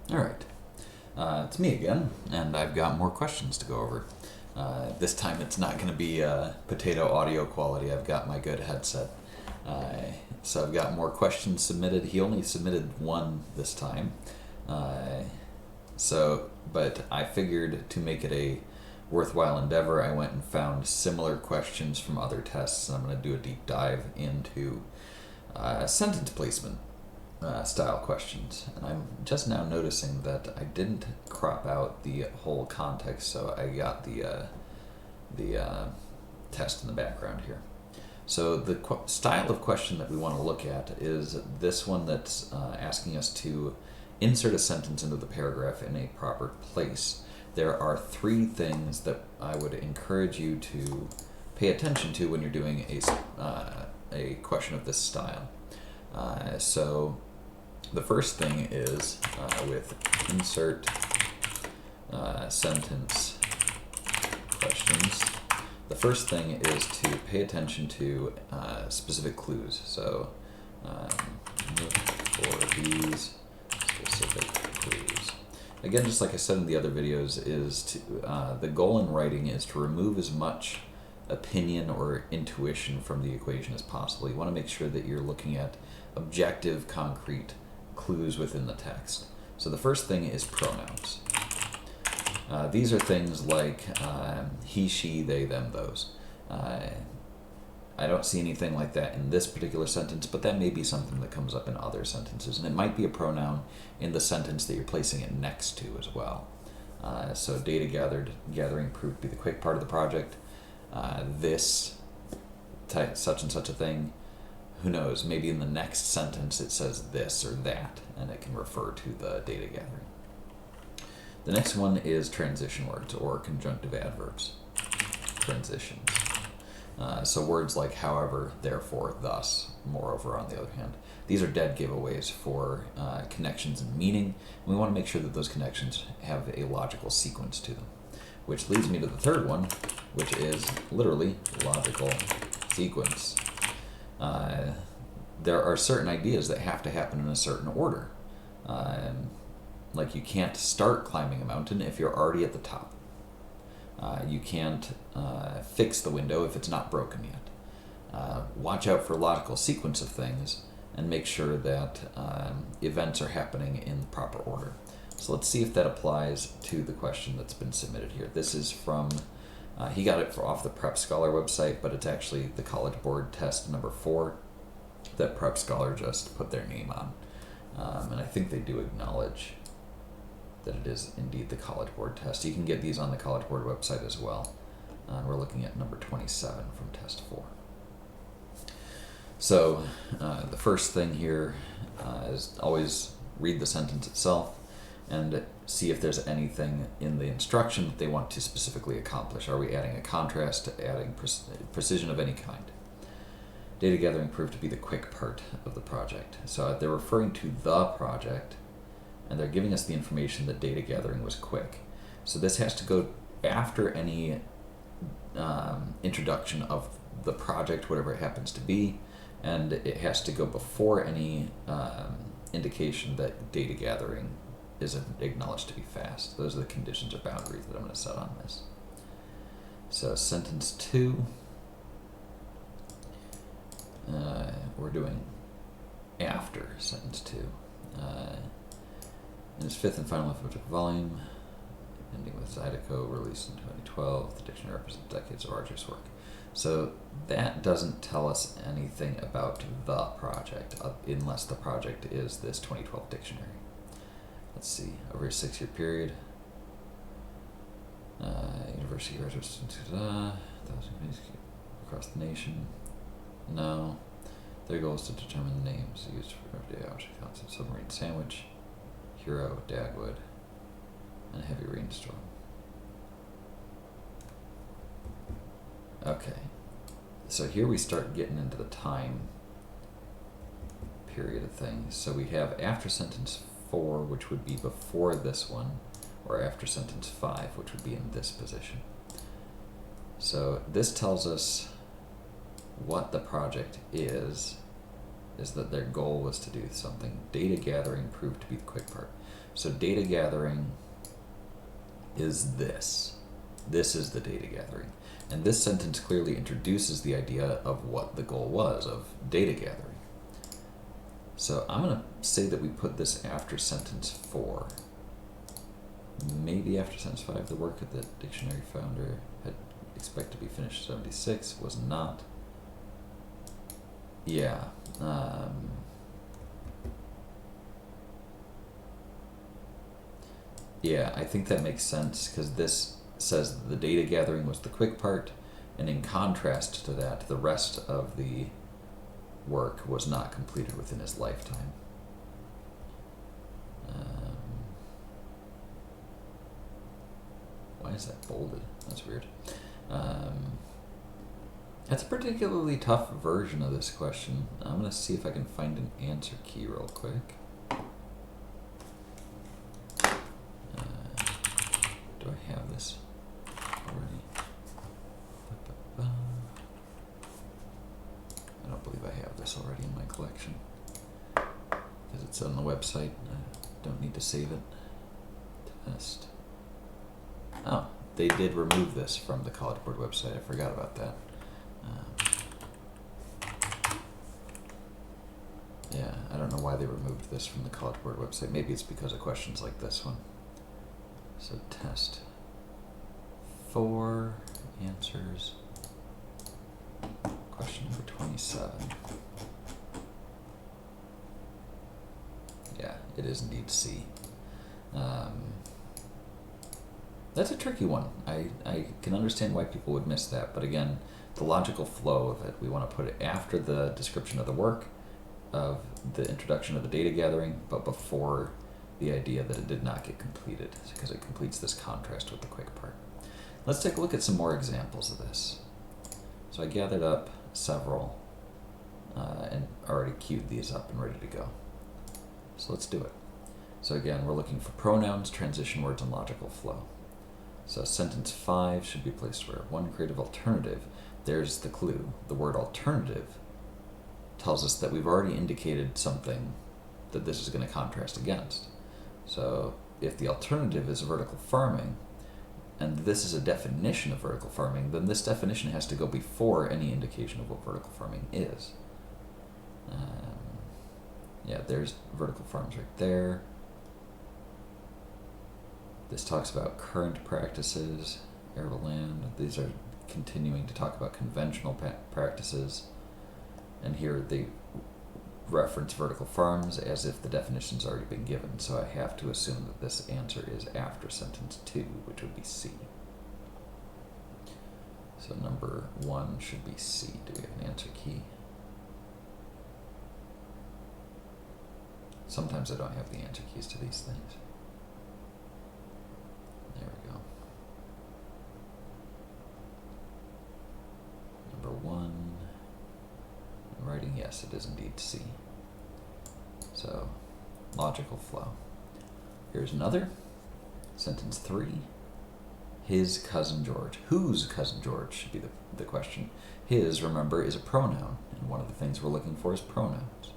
All right, it's me again, and I've got more questions to go over. This time it's not going to be potato audio quality. I've got my good headset. So I've got more questions submitted. He only submitted one this time. But I figured to make it a worthwhile endeavor, I went and found similar questions from other tests, and I'm going to do a deep dive into sentence placement style questions. And I'm just now noticing that I didn't crop out the whole context, so I got the test in the background here. So the style of question that we want to look at is this one that's asking us to insert a sentence into the paragraph in a proper place. There are three things that I would encourage you to pay attention to when you're doing a question of this style. So the first thing is with insert sentence questions. The first thing is to pay attention to specific clues. So look for these specific clues. Again, just like I said in the other videos, is to the goal in writing is to remove as much opinion or intuition from the equation as possible. You want to make sure that you're looking at objective, concrete clues within the text. So the first thing is pronouns. These are things like he, she, they, them, those. I don't see anything like that in this particular sentence, but that may be something that comes up in other sentences. And it might be a pronoun in the sentence that you're placing it next to as well. So data gathering proved to be the quick part of the project. This, such and such a thing. Who knows, maybe in the next sentence it says this or that, and it can refer to the data gathering. The next one is transition words or conjunctive adverbs. Transitions. So words like however, therefore, thus, moreover, on the other hand. These are dead giveaways for connections and meaning. And we want to make sure that those connections have a logical sequence to them. Which leads me to the third one, which is literally logical sequence. There are certain ideas that have to happen in a certain order. Like you can't start climbing a mountain if you're already at the top. You can't fix the window if it's not broken yet. Watch out for logical sequence of things and make sure that events are happening in the proper order. So let's see if that applies to the question that's been submitted here. This is from, he got it off the Prep Scholar website, but it's actually the College Board test number 4 that Prep Scholar just put their name on. And I think they do acknowledge that it is indeed the College Board test. You can get these on the College Board website as well. We're looking at number 27 from test 4. So the first thing here is always read the sentence itself and see if there's anything in the instruction that they want to specifically accomplish. Are we adding a contrast, adding precision of any kind? Data gathering proved to be the quick part of the project. So they're referring to the project, and they're giving us the information that data gathering was quick. So this has to go after any introduction of the project, whatever it happens to be, and it has to go before any indication that data gathering is acknowledged to be fast. Those are the conditions or boundaries that I'm going to set on this. So sentence 2, we're doing after sentence 2. In its 5th and final alphabetic volume, ending with Zydeco, released in 2012, the dictionary represents decades of arduous work. So that doesn't tell us anything about the project, unless the project is this 2012 dictionary. Let's see, over a 6-year period, university graduates, across the nation. No, their goal is to determine the names used for everyday object concept: submarine sandwich, hero, Dagwood, and heavy rainstorm. Okay, so here we start getting into the time period of things. So we have after sentence 4, which would be before this one, or after sentence 5, which would be in this position. So this tells us what the project is that their goal was to do something. Data gathering proved to be the quick part. So data gathering is this. This is the data gathering. And this sentence clearly introduces the idea of what the goal was of data gathering. So I'm going to say that we put this after sentence 4. Maybe after sentence 5. The work of the dictionary founder had expected to be finished in 76, was not. Yeah. Yeah, I think that makes sense, because this says that the data gathering was the quick part, and in contrast to that, the rest of the work was not completed within his lifetime. Why is that bolded? That's weird. That's a particularly tough version of this question. I'm going to see if I can find an answer key real quick. Do I have this already? I don't believe I have this already in my collection, because it's on the website. I don't need to save it. Test. Oh, they did remove this from the College Board website. I forgot about that. Yeah, I don't know why they removed this from the College Board website. Maybe it's because of questions like this one. So test 4 answers. Question number 27. Yeah, it is indeed C. That's a tricky one. I can understand why people would miss that, but again, the logical flow of it, we want to put it after the description of the work, of the introduction of the data gathering, but before the idea that it did not get completed, because it completes this contrast with the quick part. Let's take a look at some more examples of this. So I gathered up several and already queued these up and ready to go. So let's do it. So again, we're looking for pronouns, transition words, and logical flow. So sentence 5 should be placed where? One creative alternative. There's the clue. The word alternative tells us that we've already indicated something that this is going to contrast against. So if the alternative is vertical farming, and this is a definition of vertical farming, then this definition has to go before any indication of what vertical farming is. Yeah, there's vertical farms right there. This talks about current practices, arable land. These are continuing to talk about conventional practices. And here they reference vertical farms as if the definition's already been given. So I have to assume that this answer is after sentence 2, which would be C. So number 1 should be C. Do we have an answer key? Sometimes I don't have the answer keys to these things. There we go. Number 1. Writing, yes, it is indeed C. So, logical flow. Here's another. Sentence 3. His cousin George. Whose cousin George should be the question. His, remember, is a pronoun, and one of the things we're looking for is pronouns.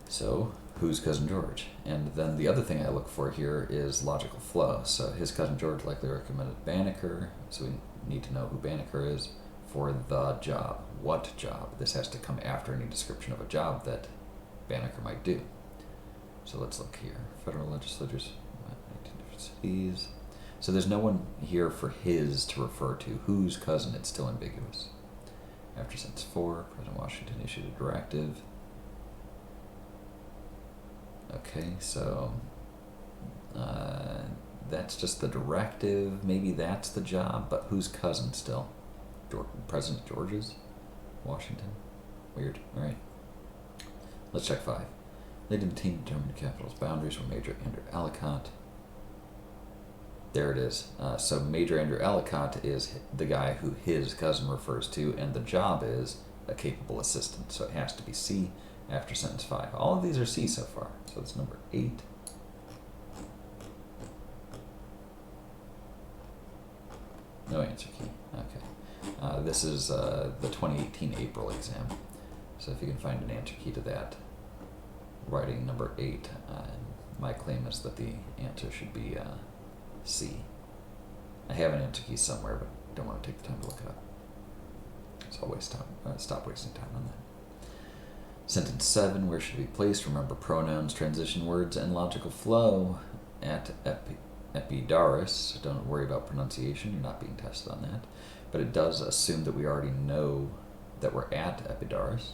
So, whose cousin George? And then the other thing I look for here is logical flow. So his cousin George likely recommended Banneker, so we need to know who Banneker is, for the job. What job? This has to come after any description of a job that Banneker might do. So let's look here. Federal legislatures, 19 different cities. So there's no one here for his to refer to. Whose cousin? It's still ambiguous. After sentence 4, President Washington issued a directive. Okay, so that's just the directive. Maybe that's the job, but whose cousin still? President George's? Washington? Weird. All right. Let's check 5. Leading the team determined the capital's boundaries were Major Andrew Ellicott. There it is. So Major Andrew Ellicott is the guy who his cousin refers to, and the job is a capable assistant. So it has to be C after sentence 5. All of these are C so far. So it's number 8. No answer key. Okay. This is the 2018 April exam. So if you can find an answer key to that, writing number 8, my claim is that the answer should be C. I have an answer key somewhere, but don't want to take the time to look it up. So I'll stop wasting time on that. Sentence 7, where should it be placed? Remember pronouns, transition words, and logical flow at epidaurus. Don't worry about pronunciation, you're not being tested on that. But it does assume that we already know that we're at epidaurus,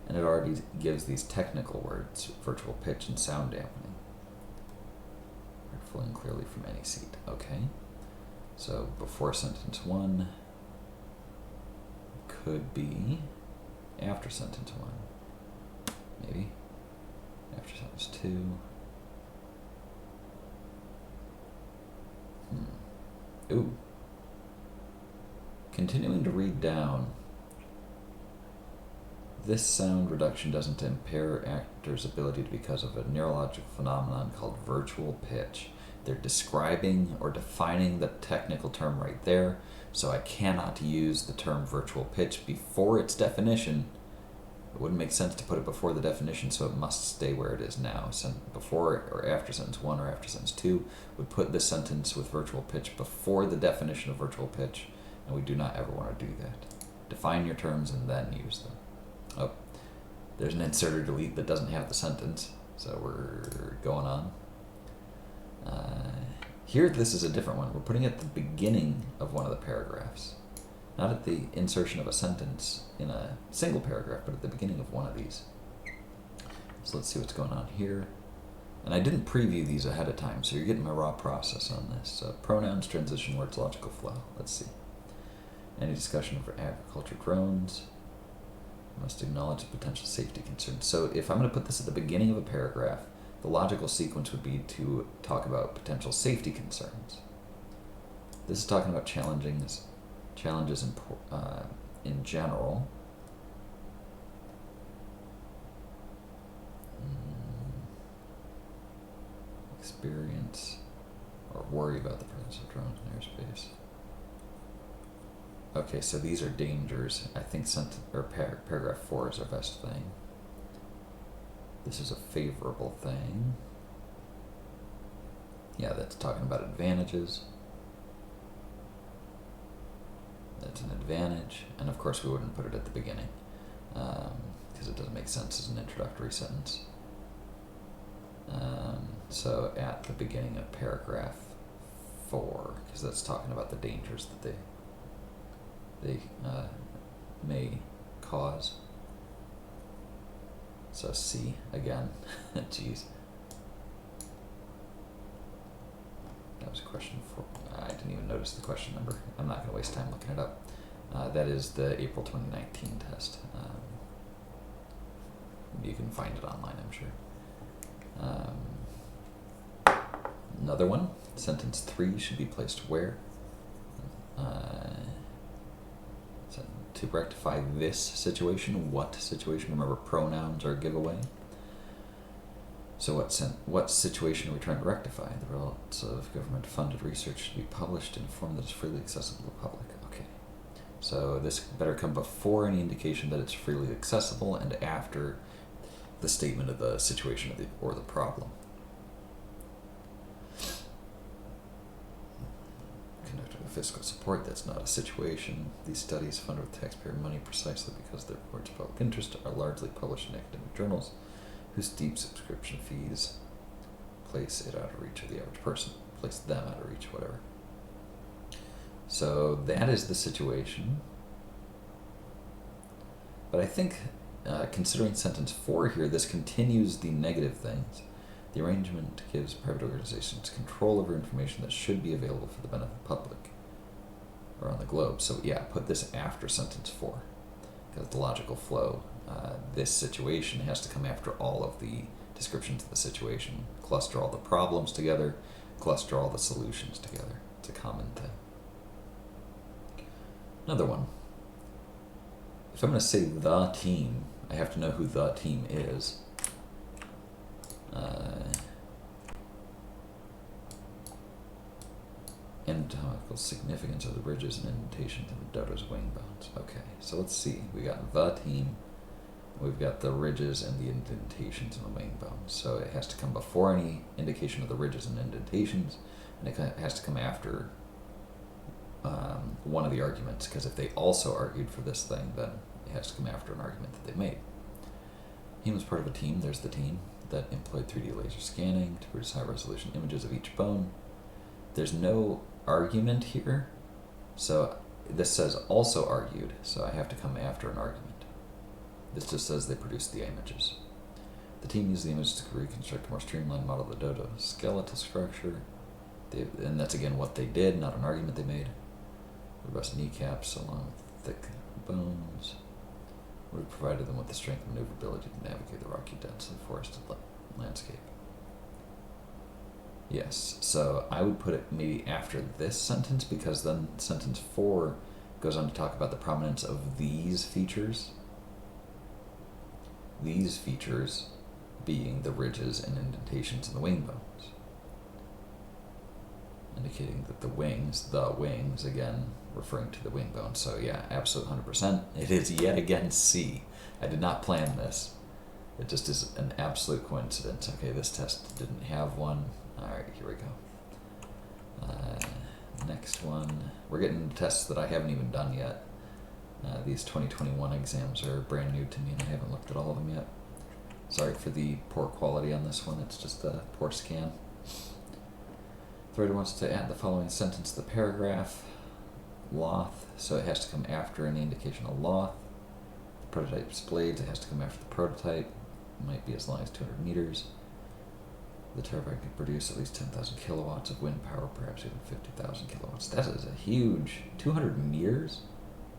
and it already gives these technical words, virtual pitch and sound dampening. Flowing clearly from any seat. Okay. So before sentence 1 could be after sentence 1. Maybe. After sentence 2. Ooh. Continuing to read down. This sound reduction doesn't impair actors' ability because of a neurological phenomenon called virtual pitch. They're describing or defining the technical term right there, so I cannot use the term virtual pitch before its definition. It wouldn't make sense to put it before the definition, so it must stay where it is now. Before or after sentence 1 or after sentence 2 would put this sentence with virtual pitch before the definition of virtual pitch, and we do not ever want to do that. Define your terms and then use them. Oh, there's an insert or delete that doesn't have the sentence, so we're going on. Here, this is a different one. We're putting it at the beginning of one of the paragraphs. Not at the insertion of a sentence in a single paragraph, but at the beginning of one of these. So let's see what's going on here. And I didn't preview these ahead of time, so you're getting my raw process on this. So pronouns, transition words, logical flow. Let's see. Any discussion of agriculture drones. Must acknowledge the potential safety concerns. So if I'm going to put this at the beginning of a paragraph, the logical sequence would be to talk about potential safety concerns. This is talking about challenges in general. Experience or worry about the presence of drones in airspace. Okay, so these are dangers. I think paragraph 4 is our best thing. This is a favorable thing. Yeah, that's talking about advantages. That's an advantage. And of course we wouldn't put it at the beginning because it doesn't make sense as an introductory sentence. So at the beginning of paragraph 4, because that's talking about the dangers that they may cause. So C again. Jeez. That was question 4. I didn't even notice the question number. I'm not going to waste time looking it up. That is the April 2019 test. You can find it online, I'm sure. Another one. Sentence 3 should be placed where? To rectify this situation. What situation? Remember, pronouns are a giveaway. So what situation are we trying to rectify? The results of government-funded research should be published in a form that is freely accessible to the public. Okay. So this better come before any indication that it's freely accessible and after the statement of the situation or the problem. Conducted with fiscal support, that's not a situation. These studies funded with taxpayer money precisely because their reports of public interest are largely published in academic journals whose steep subscription fees place it out of reach of the average person. Place them out of reach, whatever. So that is the situation. But I think, considering sentence 4 here, this continues the negative things. The arrangement gives private organizations control over information that should be available for the benefit of the public around the globe. So yeah, put this after sentence 4, because the logical flow, this situation has to come after all of the descriptions of the situation. Cluster all the problems together, cluster all the solutions together. It's a common thing. Another one. If I'm going to say the team, I have to know who the team is. Anatomical significance of the ridges and indentations in the dodo's wing bones. Okay, so let's see. We got the team. we've got the ridges and the indentations in the wing bones. So it has to come before any indication of the ridges and indentations, and it has to come after one of the arguments, because if they also argued for this thing, then it has to come after an argument that they made. He was part of a team. There's the team that employed 3D laser scanning to produce high-resolution images of each bone. There's no argument here, so this says also argued, so I have to come after an argument. This just says they produced the images. The team used the images to reconstruct a more streamlined model of the dodo skeletal structure. And that's again what they did, not an argument they made. Robust kneecaps along with thick bones would have provided them with the strength and maneuverability to navigate the rocky, densely forested landscape. Yes, so I would put it maybe after this sentence, because then sentence 4 goes on to talk about the prominence of these features. These features being the ridges and indentations in the wing bones, indicating that the wings, again, referring to the wing bones. So yeah, absolute 100%. It is yet again C. I did not plan this. It just is an absolute coincidence. Okay, this test didn't have one. Alright, here we go. Next one. We're getting tests that I haven't even done yet. These 2021 exams are brand new to me, and I haven't looked at all of them yet. Sorry for the poor quality on this one. It's just a poor scan. The writer wants to add the following sentence to the paragraph. Loth, so it has to come after any indication of loth. The prototype's blades, it has to come after the prototype. It might be as long as 200 meters. The turbine can produce at least 10,000 kilowatts of wind power, perhaps even 50,000 kilowatts. That is a huge 200 meters.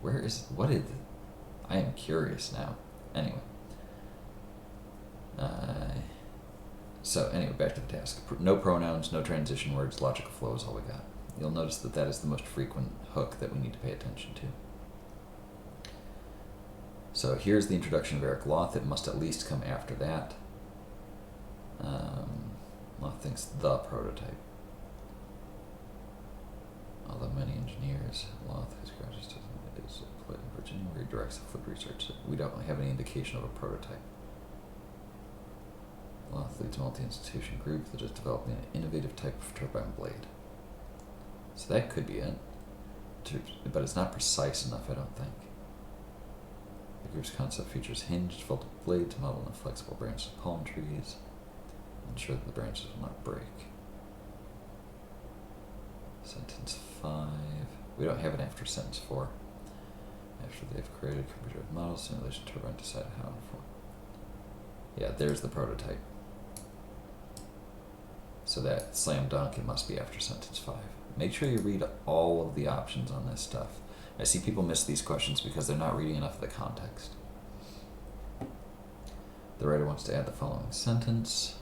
I am curious now. Anyway. So anyway, back to the task. No pronouns, no transition words, logical flow is all we got. You'll notice that that is the most frequent hook that we need to pay attention to. So here's the introduction of Eric Loth. It must at least come after that. Loth thinks the prototype. Although many engineers, Loth, his graduate student, is employed in Virginia, where he directs the fluid research. We don't have any indication of a prototype. Loth leads a multi-institution group that is developing an innovative type of turbine blade. So that could be it, but it's not precise enough, I don't think. The group's concept features hinged, folded blades modeled on flexible branches of palm trees, ensure that the branches will not break. Sentence 5. We don't have it after sentence 4. After they've created computer model simulation turbine, decide how and for. Yeah, there's the prototype. So that slam dunk, it must be after sentence 5. Make sure you read all of the options on this stuff. I see people miss these questions because they're not reading enough of the context. The writer wants to add the following sentence.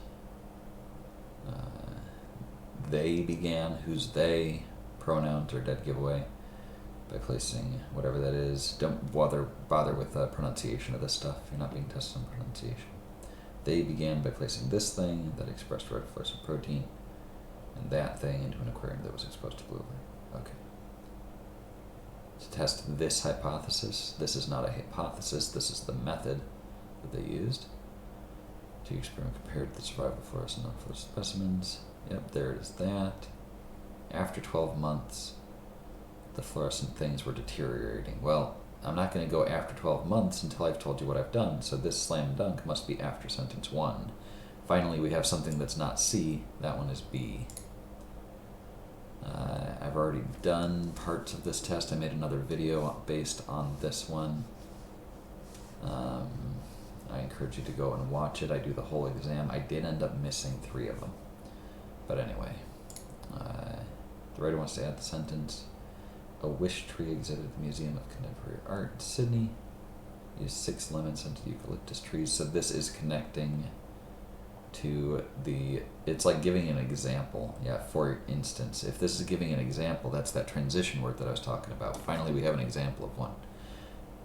They began, who's they, pronouns or dead giveaway, by placing whatever that is. Don't bother with the pronunciation of this stuff. You're not being tested on pronunciation. They began by placing this thing that expressed red fluorescent protein and that thing into an aquarium that was exposed to blue light. Okay. To test this hypothesis, this is not a hypothesis, this is the method that they used. To experiment compared to the survival of fluorescent and non-fluorescent specimens. Yep, there it is that. After 12 months, the fluorescent things were deteriorating. Well, I'm not going to go after 12 months until I've told you what I've done, so this slam dunk must be after sentence 1. Finally, we have something that's not C. That one is B. I've already done parts of this test. I made another video based on this one. I encourage you to go and watch it. I do the whole exam. I did end up missing 3 of them. But anyway, the writer wants to add the sentence. A wish tree exhibit at the Museum of Contemporary Art in Sydney. Use 6 lemon scented eucalyptus trees. So this is connecting to it's like giving an example. Yeah, for instance, if this is giving an example, that's that transition word that I was talking about. Finally, we have an example of one.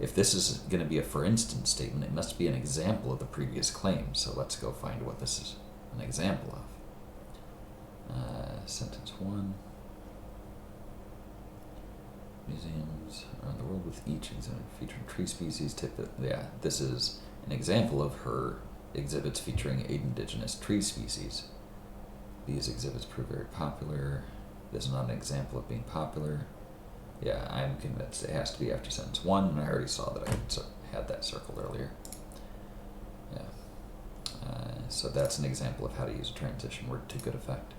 If this is going to be a for instance statement, it must be an example of the previous claim. So let's go find what this is an example of. Sentence 1. Museums around the world with each exhibit featuring tree species. Yeah, this is an example of her exhibits featuring indigenous tree species. These exhibits prove very popular. This is not an example of being popular. Yeah, I'm convinced it has to be after sentence 1, and I already saw that I had that circled earlier. Yeah. So that's an example of how to use a transition word to good effect.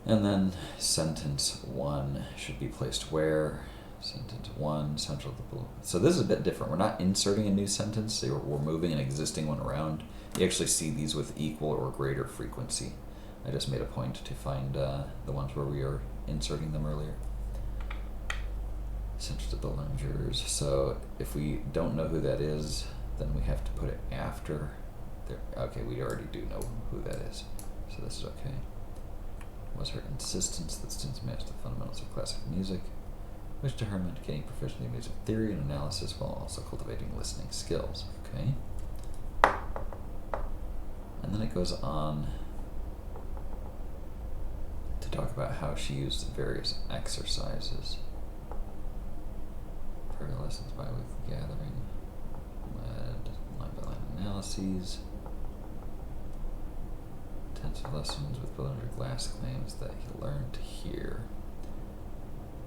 And then sentence 1 should be placed where? Sentence 1, central to the... So this is a bit different. We're not inserting a new sentence. We're moving an existing one around. You actually see these with equal or greater frequency. I just made a point to find the ones where we are inserting them earlier. Central to Bellingers. So if we don't know who that is, then we have to put it after. There. Okay, we already do know who that is. So this is okay. Was her insistence that students match the fundamentals of classical music, which to her meant gaining proficiency in music theory and analysis while also cultivating listening skills. Okay. And then it goes on to talk about how she used various exercises. Prayer lessons by weekly gathering, led line by line analyses, intensive lessons with Billinger Glass claims that he learned to hear.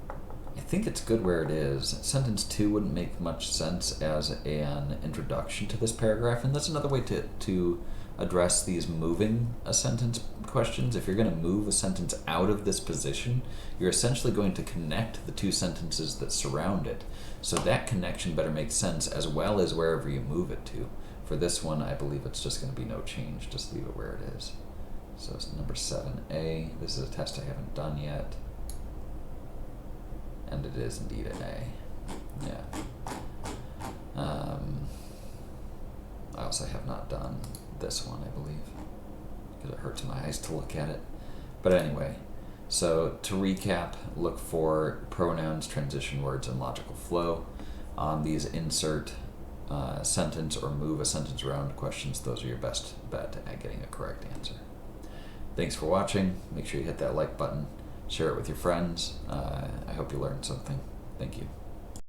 I think it's good where it is. Sentence 2 wouldn't make much sense as an introduction to this paragraph, and that's another way to address these moving a sentence questions. If you're going to move a sentence out of this position, you're essentially going to connect the two sentences that surround it. So that connection better make sense as well as wherever you move it to. For this one, I believe it's just going to be no change. Just leave it where it is. So it's number 7A. This is a test I haven't done yet. And it is indeed an A. Yeah. I also have not done this one, I believe, because it hurts my eyes to look at it. But anyway, so to recap, look for pronouns, transition words, and logical flow. On these insert sentence or move a sentence around questions, those are your best bet at getting a correct answer. Thanks for watching. Make sure you hit that like button. Share it with your friends. I hope you learned something. Thank you.